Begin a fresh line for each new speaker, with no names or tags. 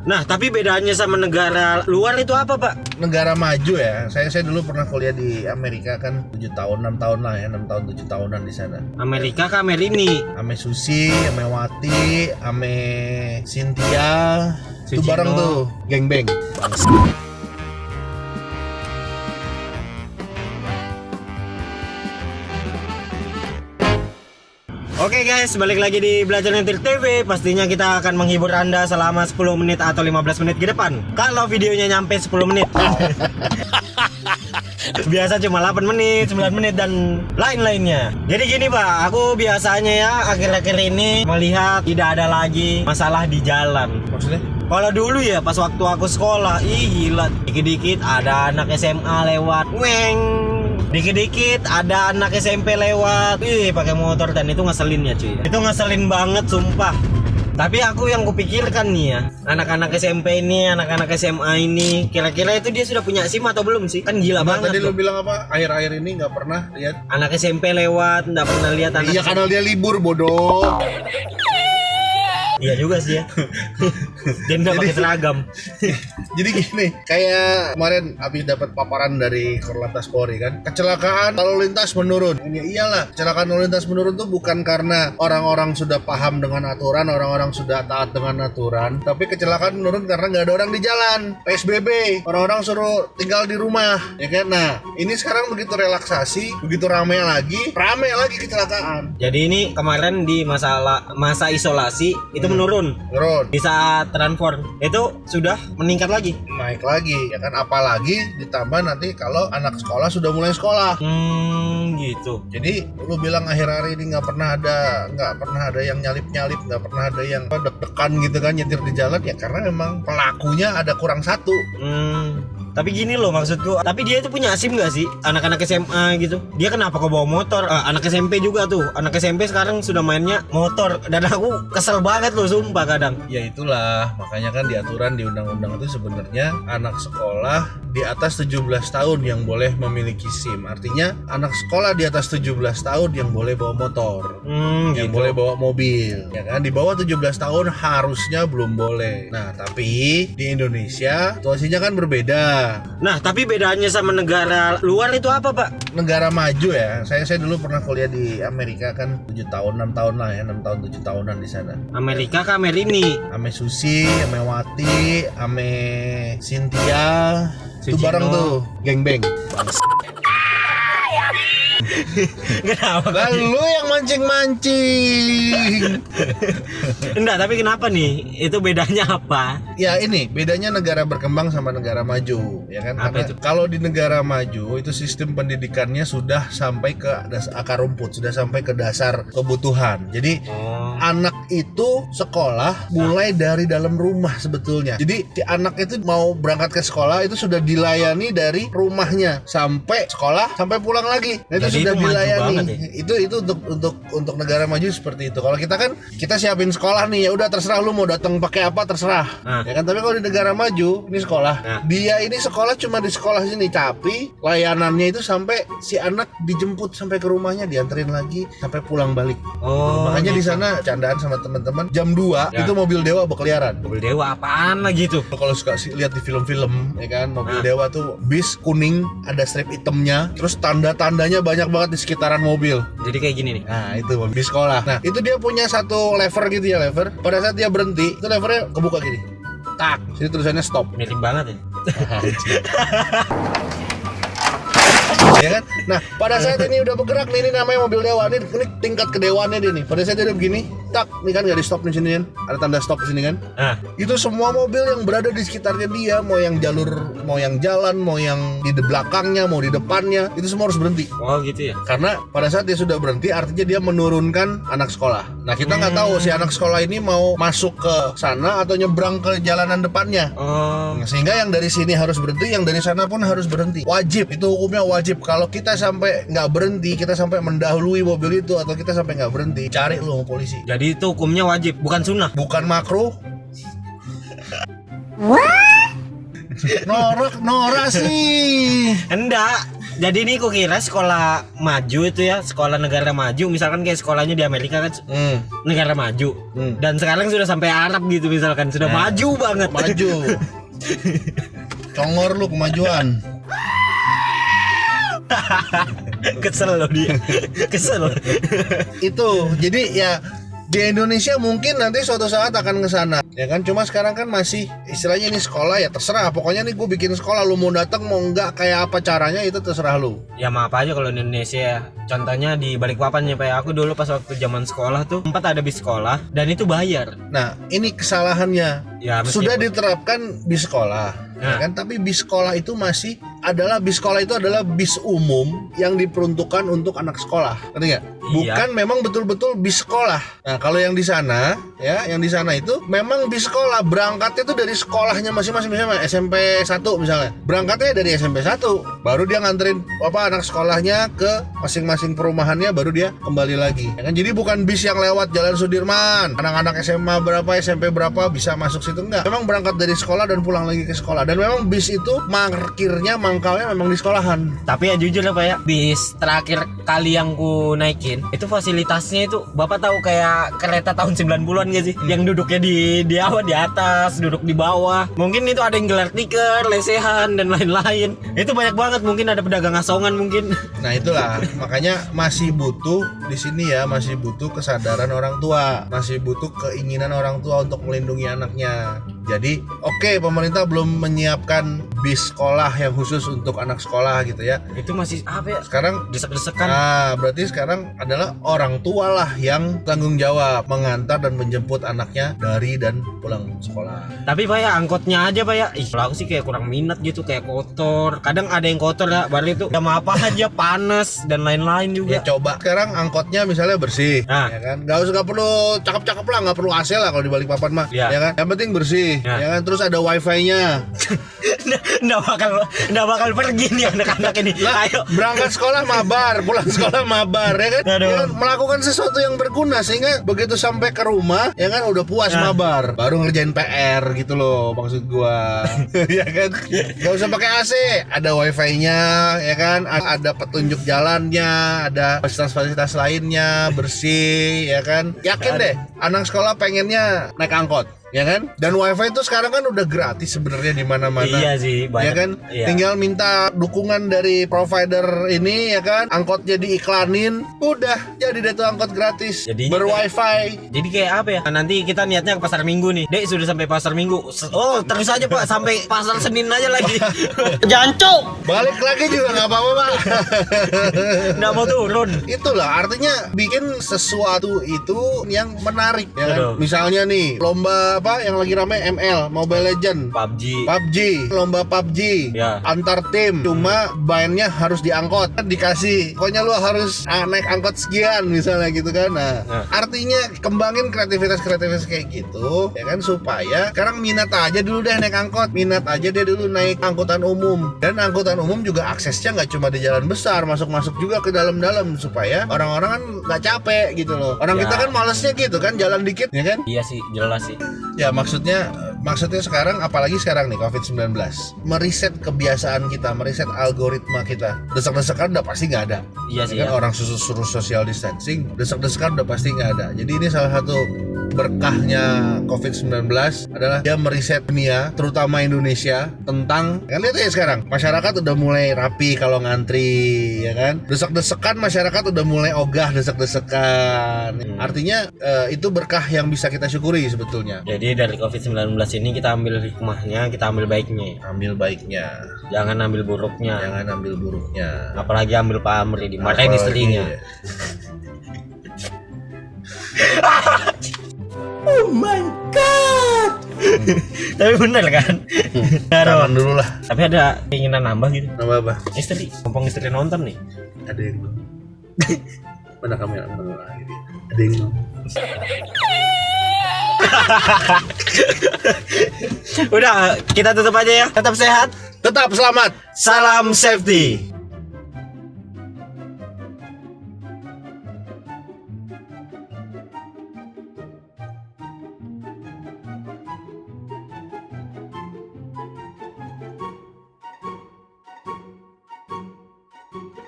Nah, tapi bedanya sama negara luar itu apa, Pak?
Negara maju ya. Saya dulu pernah kuliah di Amerika kan 7 tahun, 6 tahun lah ya, 6 tahun 7 tahunan di sana.
Amerika ke Amerini.
Ame Susi, Ame Wati, Ame Cynthia, itu
Sujino.
bareng tuh, geng beng.
Oke guys, balik lagi di Belajar Nyetir TV. Pastinya kita akan menghibur Anda selama 10 menit atau 15 menit ke depan. Kalau videonya nyampe 10 menit. Biasa cuma 8 menit, 9 menit dan lain-lainnya. Jadi gini Pak, aku biasanya ya akhir-akhir ini melihat tidak ada lagi masalah di jalan.
Maksudnya?
Kalau dulu ya pas waktu aku sekolah, gila, dikit-dikit ada anak SMA lewat, weng. Dikit-dikit ada anak SMP lewat, pakai motor, dan itu ngeselin ya cuy. Itu ngeselin banget sumpah. Tapi aku yang kupikirkan nih ya, anak-anak SMP ini, anak-anak SMA ini, kira-kira itu dia sudah punya SIM atau belum sih? Kan gila banget.
Tadi
tuh.
lu bilang apa? Akhir-akhir ini nggak pernah lihat?
Anak SMP lewat, nggak pernah lihat anak.
Iya karena dia libur bodoh.
Iya juga sih ya. Dia nggak pakai seragam.
Jadi gini, kayak kemarin habis dapat paparan dari Korlantas Polri kan, kecelakaan lalu lintas menurun. Ini iyalah, kecelakaan lalu lintas menurun tuh bukan karena orang-orang sudah paham dengan aturan, orang-orang sudah taat dengan aturan, tapi kecelakaan menurun karena nggak ada orang di jalan. PSBB, orang-orang suruh tinggal di rumah, ya kan? Nah, ini sekarang begitu relaksasi, begitu rame lagi kecelakaan.
Jadi ini kemarin di masa isolasi itu menurun.
Turun,
Di saat transform itu sudah meningkat lagi.
naik lagi, ya kan? Apalagi ditambah nanti kalau anak sekolah sudah mulai sekolah.
Gitu.
Jadi lu bilang akhir hari ini nggak pernah ada yang nyalip, nggak pernah ada yang deg-degan gitu kan nyetir di jalan, ya karena memang pelakunya ada kurang satu.
Tapi gini loh maksudku. Tapi dia itu punya SIM gak sih? Anak-anak SMA gitu. Dia kenapa kok bawa motor? Anak SMP juga tuh. Anak SMP sekarang sudah mainnya motor. Dan aku kesel banget loh sumpah kadang.
Ya itulah, makanya kan di aturan di undang-undang itu sebenarnya anak sekolah di atas 17 tahun yang boleh memiliki SIM. Artinya anak sekolah di atas 17 tahun yang boleh bawa motor. Yang
Gitu.
boleh bawa mobil, ya kan? Di bawah 17 tahun harusnya belum boleh. Nah, tapi di Indonesia situasinya kan berbeda.
Nah, tapi bedanya sama negara luar itu apa, Pak?
Negara maju ya. Saya dulu pernah kuliah di Amerika kan 7 tahun, 6 tahun lah ya, 6 tahun 7 tahunan di sana.
Amerika ke Amerini.
Ame Susi, Ame Wati, Ame Cynthia, itu
Sujino.
bareng tuh, geng beng.
Kenapa?
Lah lu yang mancing-mancing.
Enggak, tapi kenapa nih? Itu bedanya apa?
Ya ini bedanya negara berkembang sama negara maju, ya kan?
Apa
Karena
itu?
kalau di negara maju itu sistem pendidikannya sudah sampai ke akar rumput, sudah sampai ke dasar kebutuhan. Jadi anak itu sekolah mulai dari dalam rumah sebetulnya. Jadi si anak itu mau berangkat ke sekolah itu sudah dilayani dari rumahnya sampai sekolah sampai pulang lagi. Nah, itu
Jadi
sudah
itu maju
dilayani.
banget ya?
Itu untuk negara maju seperti itu. Kalau kita kan kita siapin sekolah nih, ya udah terserah lu mau datang pakai apa terserah. Ya kan, tapi kalau di negara maju ini sekolah. Dia ini sekolah cuma di sekolah sini, tapi layanannya itu sampai si anak dijemput sampai ke rumahnya, dianterin lagi sampai pulang balik. Makanya di sana candaan sama teman-teman jam 2 itu mobil dewa berkeliaran.
Mobil dewa apaan lagi tuh?
Kalau suka lihat di film-film ya kan, mobil dewa tuh bis kuning ada strip hitamnya, terus tanda-tandanya banyak banget di sekitaran mobil.
Jadi kayak gini nih.
Nah itu mobil sekolah. Nah itu dia punya satu lever gitu ya, lever. Pada saat dia berhenti itu levernya kebuka gini, tak, sini tulisannya stop.
Mirip banget ya.
Ya kan? Nah, pada saat ini udah bergerak nih, ini namanya mobil dewa. Ini tingkat kedewaannya dia nih. Pada saat dia udah begini, tak, ini kan nggak di stop di sini kan? Ada tanda stop di sini kan? Itu semua mobil yang berada di sekitarnya dia, mau yang jalur, mau yang jalan, mau yang di belakangnya, mau di depannya, itu semua harus berhenti.
Oh gitu ya.
Karena pada saat dia sudah berhenti, artinya dia menurunkan anak sekolah. Nah, kita nggak tahu si anak sekolah ini mau masuk ke sana atau nyebrang ke jalanan depannya. Sehingga yang dari sini harus berhenti, yang dari sana pun harus berhenti. Wajib, itu hukumnya wajib. Kalau kita sampai nggak berhenti, kita sampai mendahului mobil itu, atau kita sampai nggak berhenti, cari lu sama polisi.
Jadi itu hukumnya wajib, bukan sunnah.
Bukan makruh. Norak sih.
Enggak. Jadi ini ku kira sekolah maju itu ya, sekolah negara maju, misalkan kayak sekolahnya di Amerika kan negara maju. Dan sekarang sudah sampai Arab gitu misalkan, sudah maju banget.
Maju. Congor lu kemajuan.
Kesel loh dia. Kesel.
Itu. Jadi ya di Indonesia mungkin nanti suatu saat akan ke sana. Ya kan, cuma sekarang kan masih istilahnya ini sekolah ya terserah. Pokoknya nih gue bikin sekolah, lu mau datang mau enggak kayak apa caranya itu terserah lu.
Ya maaf aja kalau di Indonesia. Contohnya di Balikpapan ya Pak. Aku dulu pas waktu zaman sekolah tuh sempat ada bis sekolah dan itu bayar.
Nah, ini kesalahannya.
Ya,
Sudah diterapkan bis sekolah, ya kan? Tapi bis sekolah itu masih adalah bis sekolah itu adalah bis umum yang diperuntukkan untuk anak sekolah, ngerti nggak? Bukan memang betul-betul bis sekolah. Nah, kalau yang di sana, ya, yang di sana itu memang bis sekolah, berangkatnya itu dari sekolahnya masing-masing, misalnya SMP 1 misalnya, berangkatnya dari SMP 1, baru dia nganterin anak sekolahnya ke masing-masing perumahannya, baru dia kembali lagi. Ya kan? Jadi bukan bis yang lewat Jalan Sudirman, anak-anak SMA berapa, SMP berapa bisa masuk situ, enggak. Memang berangkat dari sekolah dan pulang lagi ke sekolah. Dan memang bis itu mangkalnya memang di sekolahan.
Tapi ya jujur lah Pak ya, bis terakhir kali yang ku naikin itu fasilitasnya itu Bapak tahu kayak kereta tahun 90-an gak sih? Yang duduknya di atas, duduk di bawah. Mungkin itu ada yang gelar tikar, lesehan dan lain-lain. Itu banyak banget, mungkin ada pedagang asongan mungkin.
Nah, itulah makanya masih butuh di sini ya, masih butuh kesadaran orang tua, masih butuh keinginan orang tua untuk melindungi anaknya. Jadi, oke, pemerintah belum menyiapkan bis sekolah yang khusus untuk anak sekolah gitu ya.
Itu masih apa ya?
Sekarang
desek-desekan.
Nah, berarti sekarang adalah orang tua lah yang tanggung jawab mengantar dan menjemput anaknya dari dan pulang sekolah.
Tapi Pak ya, angkotnya aja Pak ya. Kalau aku sih kayak kurang minat gitu, kayak kotor. Kadang ada yang kotor ya, baru itu udah apa aja panas dan lain-lain juga.
Ya coba sekarang angkotnya misalnya bersih, ya kan? Gak perlu cakep-cakep lah, gak perlu AC lah kalau di Balikpapan mah, ya kan? Yang penting bersih, ya kan? Terus ada wifi-nya.
Nggak bakal pergi nih anak-anak ini. Ayo
berangkat sekolah mabar, pulang sekolah mabar, ya kan?
Aduh.
Ya kan? Melakukan sesuatu yang berguna sehingga begitu sampai ke rumah, ya kan udah puas mabar, baru ngerjain PR gitu loh maksud gua. Ya kan? Gak usah pakai AC, ada wifi-nya, ya kan? Ada petunjuk jalannya, ada fasilitas-fasilitas lainnya, bersih, ya kan? Yakin deh, anak sekolah pengennya naik angkot. Ya kan? Dan wifi itu sekarang kan udah gratis sebenarnya di mana-mana.
Iya sih, banyak.
Ya kan? Iya. Tinggal minta dukungan dari provider ini, ya kan? Angkotnya diiklanin, udah jadi deh tuh angkot gratis.
Jadinya
berwifi.
Jadi kayak apa ya? Nanti kita niatnya ke pasar Minggu nih. Dek, sudah sampai pasar Minggu. Oh, terus aja Pak sampai pasar Senin aja lagi. Jancok.
Balik lagi juga nggak apa-apa, Pak.
Nggak mau turun.
Itulah artinya bikin sesuatu itu yang menarik, ya kan?
Aduh.
Misalnya nih, lomba apa yang lagi rame ML, Mobile Legend, PUBG, lomba PUBG,
ya.
Antar tim, cuma mainnya harus diangkot, dikasih, pokoknya lu harus naik angkot sekian misalnya gitu kan. Nah, artinya kembangin kreativitas kayak gitu, ya kan, supaya sekarang minat aja dulu deh naik angkot, minat aja deh dulu naik angkutan umum, dan angkutan umum juga aksesnya nggak cuma di jalan besar, masuk juga ke dalam-dalam supaya orang-orang kan nggak capek gitu loh. Orang kita kan malesnya gitu kan, jalan dikit, ya kan?
Iya sih, jelas sih.
Ya maksudnya sekarang, apalagi sekarang nih COVID-19, meriset kebiasaan kita, meriset algoritma kita. Desek-desekan udah pasti nggak ada.
Iya sih.
Kan orang suruh social distancing, desek-desekan udah pasti nggak ada. Jadi ini salah satu berkahnya COVID-19 adalah dia meriset dunia, terutama Indonesia, tentang, kan lihat aja sekarang masyarakat udah mulai rapi kalau ngantri, ya kan? Desek-desekan masyarakat udah mulai ogah desek-desekan. Artinya itu berkah yang bisa kita syukuri sebetulnya.
Jadi dari COVID-19 ini kita ambil hikmahnya, kita ambil baiknya.
Ambil baiknya,
Jangan ambil buruknya. Apalagi ambil Pak Amri dimarahin istrinya. Oh my god. Tapi bener kan?
Tahan dulu lah.
Tapi ada keinginan nambah gitu.
Nambah apa?
Istri, mumpung istri nonton nih.
Ada yang belum. Mana kamera lagi? Ada yang belum.
Udah, kita tutup aja ya. Tetap sehat,
Tetap selamat.
salam safety.